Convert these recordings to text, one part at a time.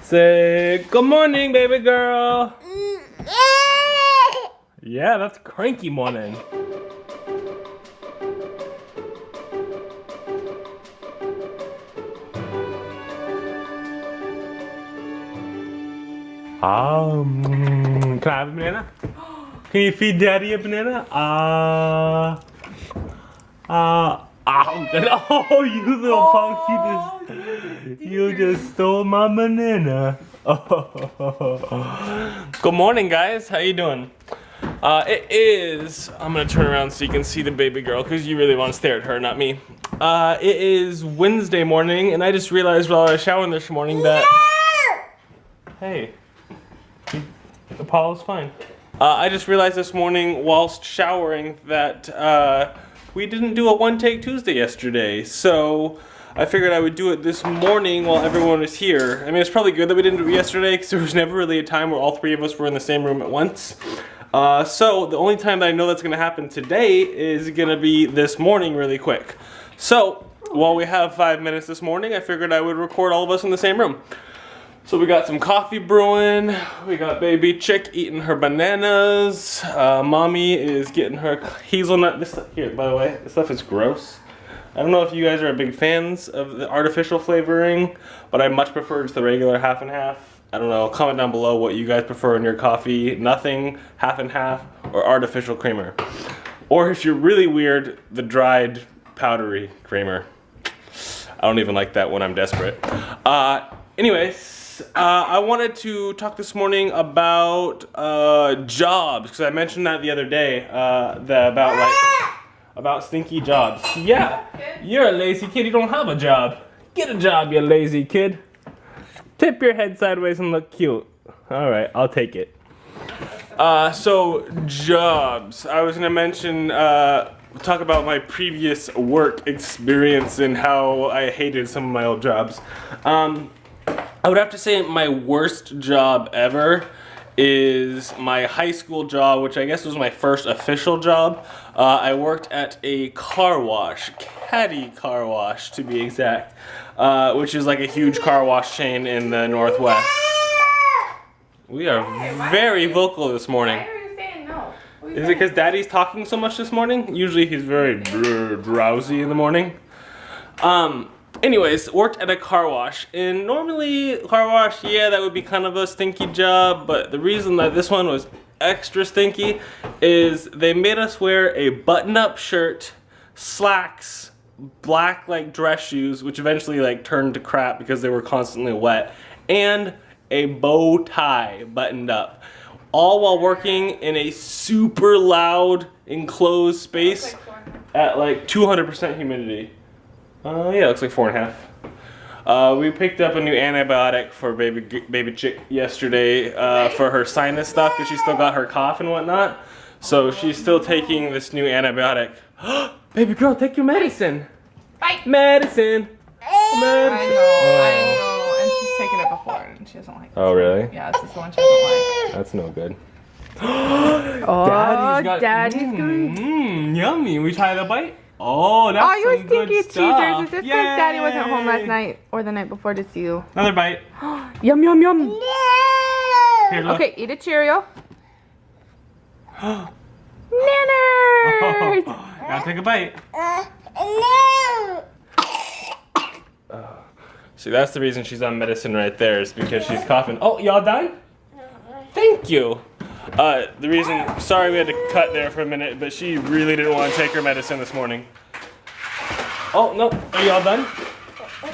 Say good morning, baby girl. Yeah, that's cranky morning. Can I have a banana? Can you feed daddy a banana? Oh, you little punk, you just stole my banana. Oh. Good morning, guys. How you doing? It is, I'm gonna turn around so you can see the baby girl because you really want to stare at her, not me. It is Wednesday morning, and I just realized while I was showering this morning that, hey, Apollo's fine. I just realized this morning whilst showering that we didn't do a One Take Tuesday yesterday, so I figured I would do it this morning while everyone was here. I mean, it's probably good that we didn't do it yesterday because there was never really a time where all three of us were in the same room at once. So the only time that I know that's gonna happen today is gonna be this morning really quick. So while we have 5 minutes this morning, I figured I would record all of us in the same room. So we got some coffee brewing, we got baby chick eating her bananas, mommy is getting her hazelnut, this stuff, here by the way, this stuff is gross. I don't know if you guys are big fans of the artificial flavoring, but I much prefer just the regular half and half. I don't know, comment down below what you guys prefer in your coffee, nothing, half and half, or artificial creamer. Or if you're really weird, the dried powdery creamer. I don't even like that when I'm desperate. Anyways. I wanted to talk this morning about jobs, because I mentioned that the other day, about stinky jobs. Yeah, you're a lazy kid, you don't have a job. Get a job, you lazy kid. Tip your head sideways and look cute. Alright, I'll take it. So, jobs. I was gonna mention, talk about my previous work experience and how I hated some of my old jobs. I would have to say my worst job ever is my high school job, which I guess was my first official job. I worked at a car wash, Caddy Car Wash to be exact, which is like a huge car wash chain in the Northwest. We are very vocal this morning. Why are you saying no? Is it because Daddy's talking so much this morning? Usually he's very drowsy in the morning. Anyways, worked at a car wash, and normally car wash, yeah, that would be kind of a stinky job, but the reason that this one was extra stinky is they made us wear a button-up shirt, slacks, black like dress shoes, which eventually like turned to crap because they were constantly wet, and a bow tie buttoned up, all while working in a super loud enclosed space at like 200% humidity. Yeah, it looks like 4.5. We picked up a new antibiotic for baby chick yesterday for her sinus stuff because she still got her cough and whatnot. So she's still taking this new antibiotic. Baby girl, take your medicine. Bite. Medicine. I know. And she's taken it before and she doesn't like it. Oh, really? Yeah, this is the one she doesn't like. That's no good. Oh, Daddy's good. Yummy. We try the bite? Oh, that's Oh, you some good stinky stuff. cheaters. Is this because Daddy wasn't home last night or the night before to see you? Another bite. Yum, yum, yum. Here, look. Okay, eat a Cheerio. Nanners! Gotta take a bite. See, that's the reason she's on medicine right there, is because she's coughing. Oh, y'all done? Thank you. The reason, sorry we had to cut there for a minute, but she really didn't want to take her medicine this morning. Oh, no, are y'all done?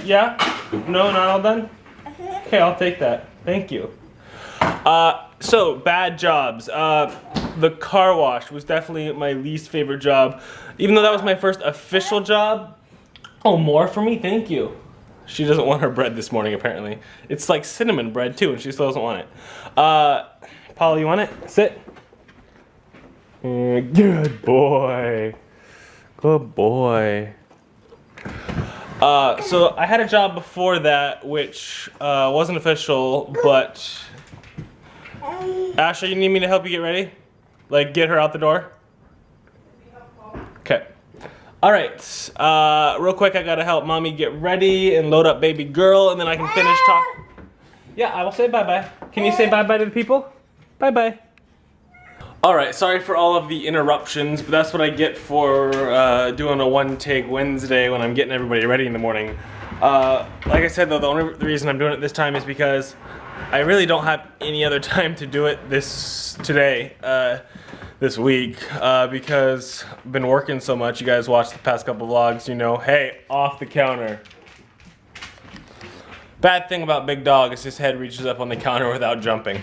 Yeah? No, not all done? Okay, I'll take that. Thank you. So, bad jobs. The car wash was definitely my least favorite job. Even though that was my first official job. Oh, more for me? Thank you. She doesn't want her bread this morning, apparently. It's like cinnamon bread, too, and she still doesn't want it. Paul, you want it? Sit. Good boy. Good boy. So I had a job before that, which wasn't official, but... Ashley, you need me to help you get ready? Like, get her out the door? Okay. Alright, real quick, I gotta help mommy get ready and load up baby girl, and then I can finish talking. Yeah, I will say bye-bye. Can you say bye-bye to the people? Bye-bye. Alright, sorry for all of the interruptions, but that's what I get for doing a one-take Wednesday when I'm getting everybody ready in the morning. Like I said though, the reason I'm doing it this time is because I really don't have any other time to do it this week, because I've been working so much. You guys watched the past couple vlogs, you know, hey, off the counter. Bad thing about Big Dog is his head reaches up on the counter without jumping.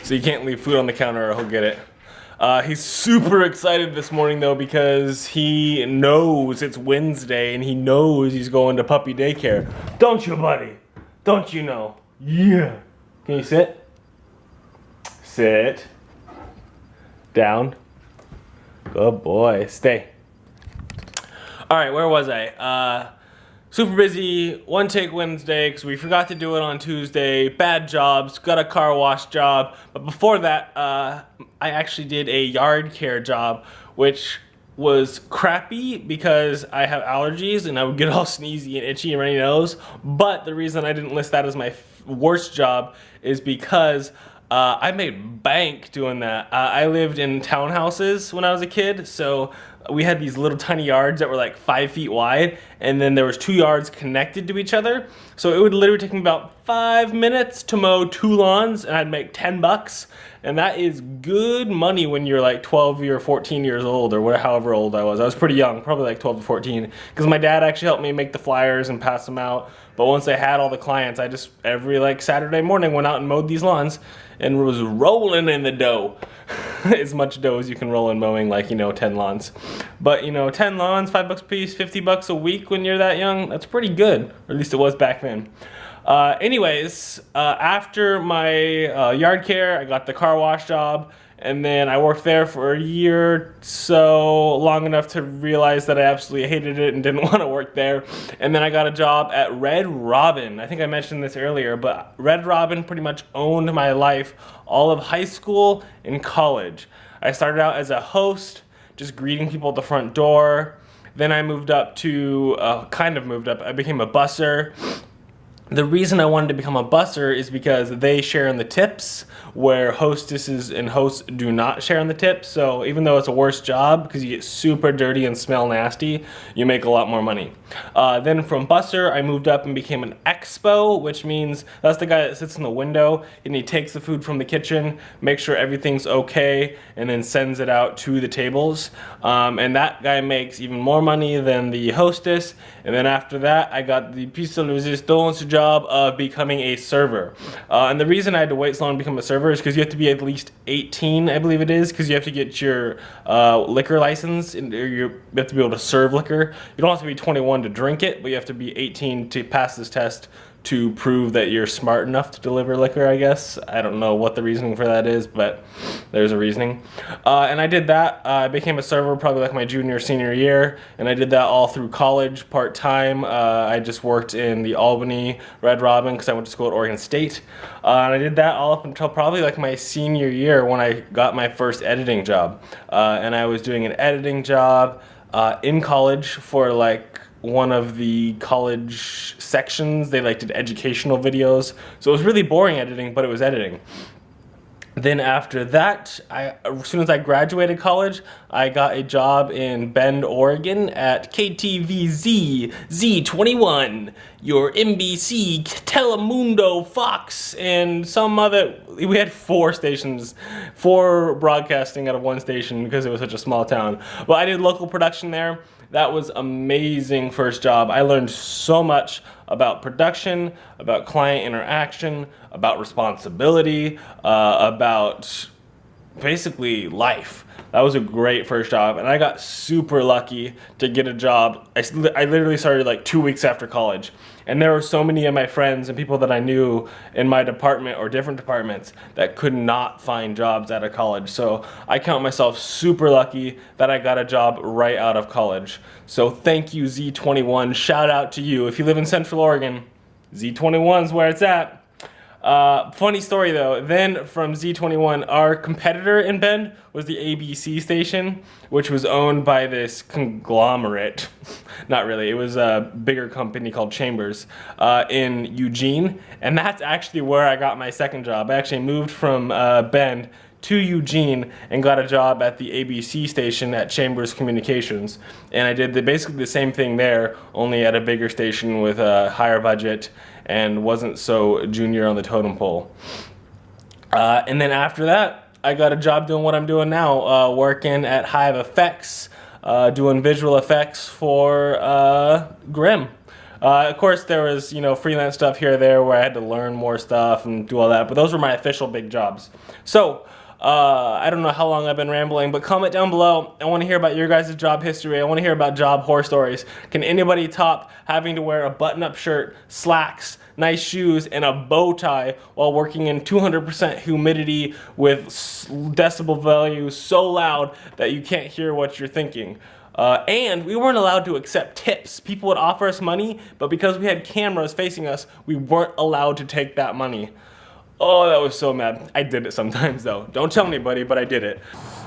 So you can't leave food on the counter or he'll get it. He's super excited this morning though because he knows it's Wednesday and he knows he's going to puppy daycare. Don't you, buddy? Don't you know? Yeah. Can you sit? Sit. Down. Good boy. Stay. Alright, where was I? Super busy, one take Wednesday because we forgot to do it on Tuesday. Bad jobs, got a car wash job. But before that, I actually did a yard care job, which was crappy because I have allergies and I would get all sneezy and itchy and runny nose. But the reason I didn't list that as my worst job is because I made bank doing that. I lived in townhouses when I was a kid, so we had these little tiny yards that were like 5 feet wide, and then there was 2 yards connected to each other. So it would literally take me about 5 minutes to mow 2 lawns, and I'd make $10. And that is good money when you're like 12 or 14 years old, or whatever, however old I was. I was pretty young, probably like 12 to 14, because my dad actually helped me make the flyers and pass them out. But once I had all the clients, I just every like Saturday morning went out and mowed these lawns and was rolling in the dough. As much dough as you can roll in mowing, like, you know, 10 lawns. But, you know, 10 lawns, $5 a piece, $50 a week when you're that young, that's pretty good. Or at least it was back then. Anyways, after my yard care, I got the car wash job. And then I worked there for a year, so long enough to realize that I absolutely hated it and didn't want to work there. And then I got a job at Red Robin. I think I mentioned this earlier, but Red Robin pretty much owned my life all of high school and college. I started out as a host, just greeting people at the front door. Then I moved up to, I became a busser. The reason I wanted to become a busser is because they share in the tips, where hostesses and hosts do not share in the tips. So even though it's a worse job because you get super dirty and smell nasty, you make a lot more money. Then from busser, I moved up and became an expo, which means that's the guy that sits in the window and he takes the food from the kitchen, makes sure everything's okay, and then sends it out to the tables. And that guy makes even more money than the hostess. And then after that, I got the piece de resistance job of becoming a server. And the reason I had to wait so long to become a server is because you have to be at least 18, I believe it is, because you have to get your liquor license, and you have to be able to serve liquor. You don't have to be 21 to drink it, but you have to be 18 to pass this test to prove that you're smart enough to deliver liquor, I guess. I don't know what the reasoning for that is, but there's a reasoning. And I did that. I became a server probably like my junior, senior year, and I did that all through college, part-time. I just worked in the Albany Red Robin because I went to school at Oregon State. And I did that all up until probably like my senior year when I got my first editing job. And I was doing an editing job in college for like one of the college sections. They like did educational videos, so it was really boring editing, but it was editing. Then after that, as soon as I graduated college, I got a job in Bend, Oregon at KTVZ Z21, your NBC, Telemundo, Fox, and some other. We had 4 stations, 4 broadcasting out of 1 station because it was such a small town. But I did local production there. That was amazing first job. I learned so much about production, about client interaction, about responsibility, about basically life. That was a great first job, and I got super lucky to get a job. I literally started like 2 weeks after college, and there were so many of my friends and people that I knew in my department or different departments that could not find jobs out of college. So I count myself super lucky that I got a job right out of college. So thank you, Z21. Shout out to you. If you live in Central Oregon, Z21 is where it's at. Funny story though, then from Z21, our competitor in Bend was the ABC station, which was owned by this conglomerate. Not really, it was a bigger company called Chambers in Eugene, and that's actually where I got my second job. I actually moved from Bend to Eugene and got a job at the ABC station at Chambers Communications, and I did basically the same thing there, only at a bigger station with a higher budget and wasn't so junior on the totem pole. And then after that, I got a job doing what I'm doing now, working at Hive Effects, doing visual effects for Grimm. Of course, there was, you know, freelance stuff here or there where I had to learn more stuff and do all that, but those were my official big jobs. So, I don't know how long I've been rambling, but comment down below. I want to hear about your guys' job history. I want to hear about job horror stories. Can anybody top having to wear a button-up shirt, slacks, nice shoes, and a bow tie while working in 200% humidity with decibel values so loud that you can't hear what you're thinking? And we weren't allowed to accept tips. People would offer us money, but because we had cameras facing us, we weren't allowed to take that money. Oh, that was so mad. I did it sometimes though. Don't tell anybody, but I did it.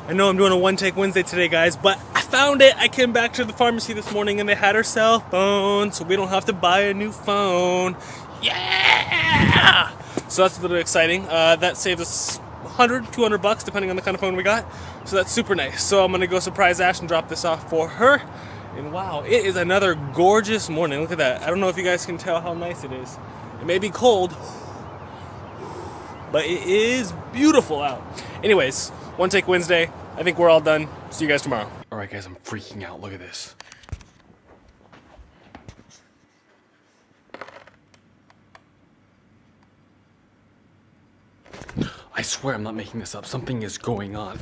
I know I'm doing a one-take Wednesday today, guys, but I found it. I came back to the pharmacy this morning and they had our cell phone, so we don't have to buy a new phone. Yeah! So that's a little exciting. That saved us 100, 200 bucks, depending on the kind of phone we got. So that's super nice. So I'm gonna go surprise Ash and drop this off for her. And wow, it is another gorgeous morning. Look at that. I don't know if you guys can tell how nice it is. It may be cold, but it is beautiful out. Anyways, One Take Wednesday. I think we're all done. See you guys tomorrow. All right, guys, I'm freaking out. Look at this. I swear I'm not making this up. Something is going on.